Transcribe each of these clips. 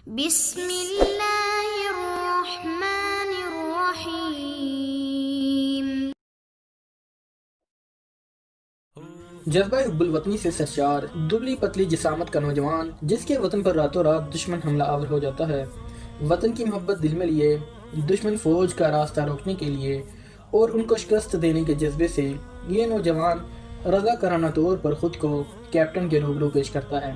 بسم اللہ الرحمن الرحیم۔ جذبہ حب الوطنی سے سرشار، دبلی پتلی جسامت کا نوجوان جس کے وطن پر راتوں رات دشمن حملہ آور ہو جاتا ہے، وطن کی محبت دل میں لیے، دشمن فوج کا راستہ روکنے کے لیے اور ان کو شکست دینے کے جذبے سے یہ نوجوان رضاکارانہ طور پر خود کو کیپٹن کے روبرو پیش کرتا ہے۔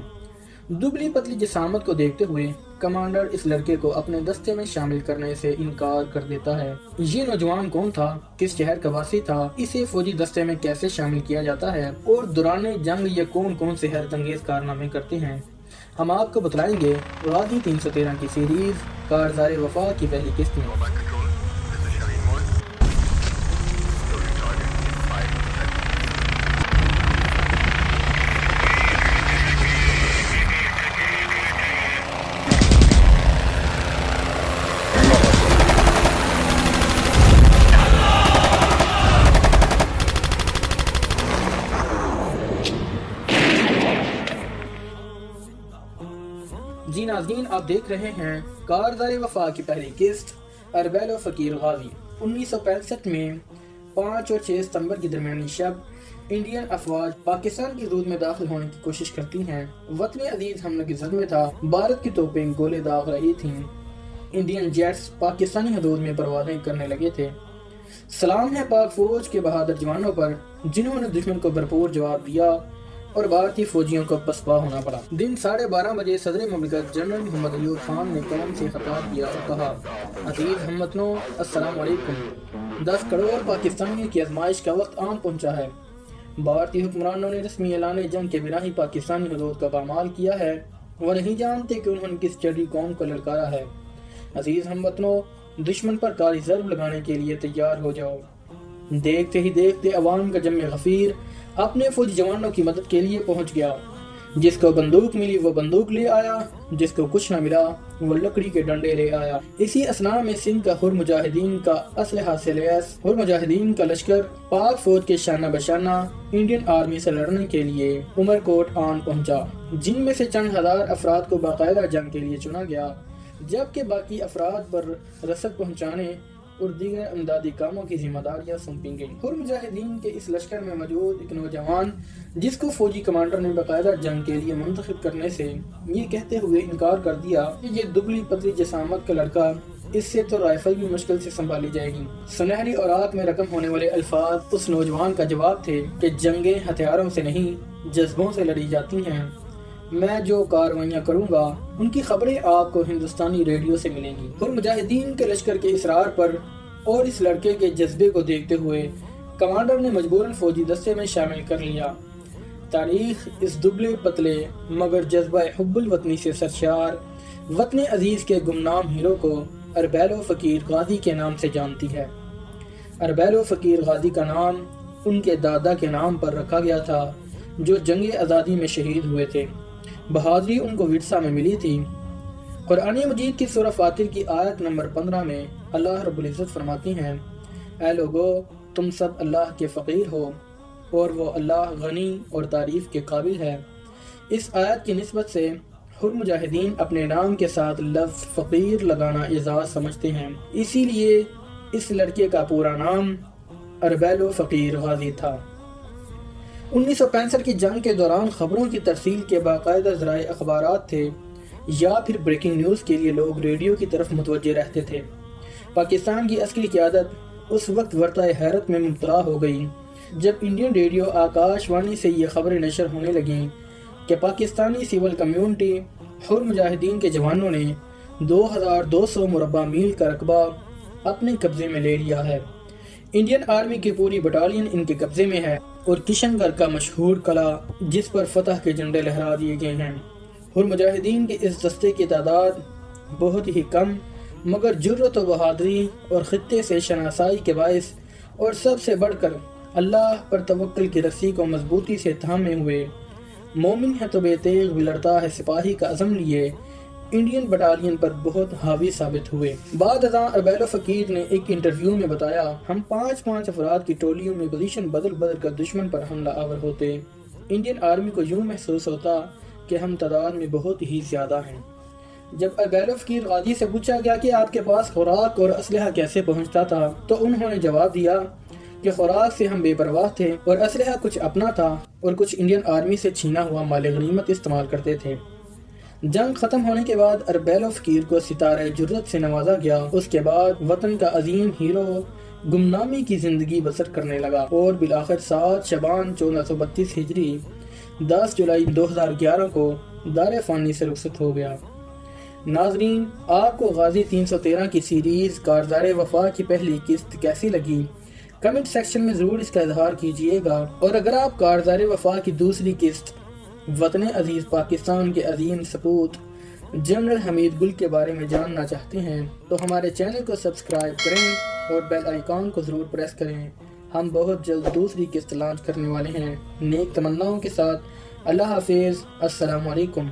دبلی پتلی جسامت کو دیکھتے ہوئے کمانڈر اس لڑکے کو اپنے دستے میں شامل کرنے سے انکار کر دیتا ہے۔ یہ نوجوان کون تھا، کس شہر کا واسی تھا، اسے فوجی دستے میں کیسے شامل کیا جاتا ہے اور دوران جنگ یہ کون کون سے حیرت انگیز کارنامے کرتے ہیں، ہم آپ کو بتلائیں گے غازی 313 کی سیریز کارزار وفا کی پہلی قسط میں۔ جی ناظرین، آپ دیکھ رہے ہیں کارزار وفا کی پہلی قسط اربیل و فقیر غازی۔ 1965 میں 5 اور 6 ستمبر کی درمیانی شب انڈین افواج پاکستان کی حدود میں داخل ہونے کی کوشش کرتی ہیں۔ وطن عزیز حملے کی زد میں تھا، بھارت کی توپیں گولے داغ رہی تھیں، انڈین جیٹس پاکستانی حدود میں پروازیں کرنے لگے تھے۔ سلام ہے پاک فوج کے بہادر جوانوں پر جنہوں نے دشمن کو بھرپور جواب دیا اور بھارتی فوجیوں کو پسپا ہونا پڑا۔ دن 12:30 بجے صدر مملکت جنرل محمد ایوب خان نے قوم سے خطاب کیا اور کہا: عزیز ہم وطنوں، السلام علیکم۔ 10 کروڑ پاکستانیوں کی آزمائش کا وقت آن پہنچا ہے۔ بھارتی حکمرانوں نے رسمی اعلان جنگ کے بنا ہی پاکستانی حدود کا پامال کیا ہے، وہ نہیں جانتے کہ انہوں نے کس چڑی قوم کو للکارا ہے۔ عزیز ہم وطنوں، دشمن پر کاری ضرب لگانے کے لیے تیار ہو جاؤ۔ دیکھتے ہی دیکھتے عوام کا جم غفیر اپنے فوجی جوانوں کی مدد کے لیے پہنچ گیا۔ جس کو بندوق ملی وہ بندوق لے آیا، جس کو کچھ نہ ملا وہ لکڑی کے ڈنڈے لے آیا۔ اسی اثناء میں سندھ کا حر مجاہدین کا اسلحہ سے لیس حر مجاہدین کا لشکر پاک فوج کے شانہ بشانہ انڈین آرمی سے لڑنے کے لیے عمرکوٹ آن پہنچا، جن میں سے چند ہزار افراد کو باقاعدہ جنگ کے لیے چنا گیا، جبکہ باقی افراد پر رسد پہنچانے اور دیگر امدادی کاموں کی ذمہ داریاں سونپی گئیں۔ حر مجاہدین کے اس لشکر میں موجود ایک نوجوان جس کو فوجی کمانڈر نے باقاعدہ جنگ کے لیے منتخب کرنے سے یہ کہتے ہوئے انکار کر دیا کہ یہ دبلی پتلی جسامت کا لڑکا، اس سے تو رائفل بھی مشکل سے سنبھالی جائے گی۔ سنہری اوراق میں رقم ہونے والے الفاظ اس نوجوان کا جواب تھے کہ جنگیں ہتھیاروں سے نہیں جذبوں سے لڑی جاتی ہیں، میں جو کاروائیاں کروں گا ان کی خبریں آپ کو ہندوستانی ریڈیو سے ملیں گی۔ حر مجاہدین کے لشکر کے اصرار پر اور اس لڑکے کے جذبے کو دیکھتے ہوئے کمانڈر نے مجبوراً فوجی دستے میں شامل کر لیا۔ تاریخ اس دبلے پتلے مگر جذبہ حب الوطنی سے سرشار وطن عزیز کے گمنام ہیرو کو اربیل و فقیر غازی کے نام سے جانتی ہے۔ اربیل و فقیر غازی کا نام ان کے دادا کے نام پر رکھا گیا تھا جو جنگ آزادی میں شہید ہوئے تھے۔ بہادری ان کو ورثہ میں ملی تھی۔ قرآن مجید کی سورہ فاتر کی آیت نمبر 15 میں اللہ رب العزت فرماتی ہیں: اے لوگو، تم سب اللہ کے فقیر ہو اور وہ اللہ غنی اور تعریف کے قابل ہے۔ اس آیت کی نسبت سے حر مجاہدین اپنے نام کے ساتھ لفظ فقیر لگانا اعزاز سمجھتے ہیں، اسی لیے اس لڑکے کا پورا نام اربیل و فقیر غازی تھا۔ 1965 کی جنگ کے دوران خبروں کی ترسیل کے باقاعدہ ذرائع اخبارات تھے یا پھر بریکنگ نیوز کے لیے لوگ ریڈیو کی طرف متوجہ رہتے تھے۔ پاکستان کی عسکری قیادت اس وقت ورطہ حیرت میں مبتلا ہو گئی جب انڈین ریڈیو آکاش وانی سے یہ خبریں نشر ہونے لگیں کہ پاکستانی سول کمیونٹی حر مجاہدین کے جوانوں نے 2200 مربع میل کا رقبہ اپنے قبضے میں لے لیا ہے۔ انڈین آرمی کی پوری بٹالین ان کے قبضے میں ہے اور کشن گڑھ کا مشہور قلعہ جس پر فتح کے جھنڈے لہرا دیے گئے ہیں۔ حر مجاہدین کے اس دستے کی تعداد بہت ہی کم مگر جرأت و بہادری اور خطے سے شناسائی کے باعث اور سب سے بڑھ کر اللہ پر توکل کی رسی کو مضبوطی سے تھامے ہوئے مومن ہے تو بے تیغ بھی لڑتا ہے سپاہی کا عزم لیے انڈین بٹالین پر بہت حاوی ثابت ہوئے۔ بعد ازاں اربیل و فقیر نے ایک انٹرویو میں بتایا: ہم 5 افراد کی ٹولیوں میں پوزیشن بدل کر دشمن پر حملہ آور ہوتے۔ انڈین آرمی کو یوں محسوس ہوتا کہ ہم تعداد میں بہت ہی زیادہ ہیں۔ جب اربیل فقیر غازی سے پوچھا گیا کہ آپ کے پاس خوراک اور اسلحہ کیسے پہنچتا تھا تو انہوں نے جواب دیا کہ خوراک سے ہم بے پرواہ تھے اور اسلحہ کچھ اپنا تھا اور کچھ انڈین آرمی سے چھینا ہوا مال غنیمت استعمال کرتے تھے۔ جنگ ختم ہونے کے بعد اربیل فقیر کو ستارہ جرت سے نوازا گیا۔ اس کے بعد وطن کا عظیم ہیرو گمنامی کی زندگی بسر کرنے لگا اور بالآخر 7 شعبان 1432 ہجری 10 جولائی 2011 کو دار فانی سے رخصت ہو گیا۔ ناظرین، آپ کو غازی 313 کی سیریز کارزار وفا کی پہلی قسط کیسی لگی؟ کمنٹ سیکشن میں ضرور اس کا اظہار کیجئے گا، اور اگر آپ کارزار وفا کی دوسری قسط وطن عزیز پاکستان کے عظیم سپوت جنرل حمید گل کے بارے میں جاننا چاہتے ہیں تو ہمارے چینل کو سبسکرائب کریں اور بیل آئیکن کو ضرور پریس کریں۔ ہم بہت جلد دوسری قسط لانچ کرنے والے ہیں۔ نیک تمناؤں کے ساتھ اللہ حافظ، السلام علیکم۔